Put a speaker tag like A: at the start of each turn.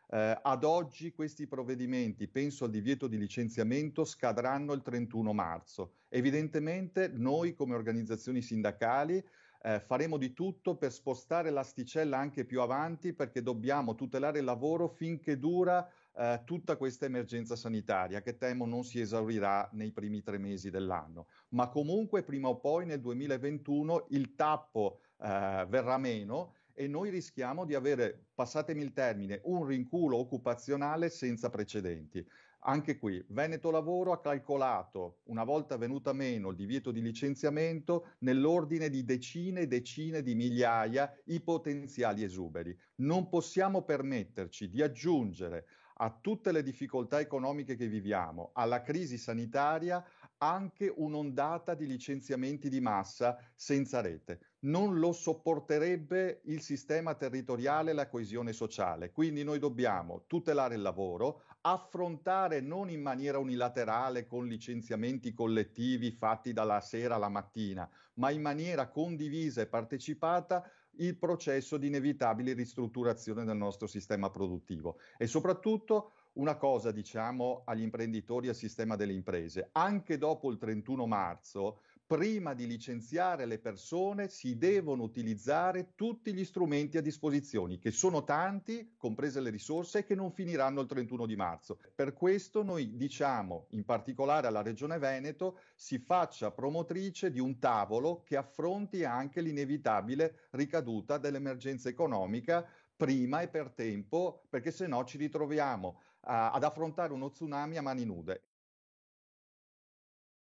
A: Ad oggi questi provvedimenti, penso al divieto di licenziamento, scadranno il 31 marzo. Evidentemente noi come organizzazioni sindacali faremo di tutto per spostare l'asticella anche più avanti perché dobbiamo tutelare il lavoro finché dura tutta questa emergenza sanitaria che temo non si esaurirà nei primi 3 mesi dell'anno. Ma comunque prima o poi nel 2021 il tappo verrà meno e noi rischiamo di avere, passatemi il termine, un rinculo occupazionale senza precedenti. Anche qui, Veneto Lavoro ha calcolato, una volta venuta meno il divieto di licenziamento, nell'ordine di decine e decine di migliaia i potenziali esuberi. Non possiamo permetterci di aggiungere a tutte le difficoltà economiche che viviamo, alla crisi sanitaria, anche un'ondata di licenziamenti di massa senza rete. Non lo sopporterebbe il sistema territoriale e la coesione sociale. Quindi noi dobbiamo tutelare il lavoro, affrontare non in maniera unilaterale con licenziamenti collettivi fatti dalla sera alla mattina, ma in maniera condivisa e partecipata il processo di inevitabile ristrutturazione del nostro sistema produttivo. E soprattutto una cosa diciamo agli imprenditori e al sistema delle imprese, anche dopo il 31 marzo, prima di licenziare le persone si devono utilizzare tutti gli strumenti a disposizione, che sono tanti, comprese le risorse, che non finiranno il 31 di marzo. Per questo noi diciamo, in particolare alla Regione Veneto, si faccia promotrice di un tavolo che affronti anche l'inevitabile ricaduta dell'emergenza economica prima e per tempo, perché se no ci ritroviamo ad affrontare uno tsunami a mani nude.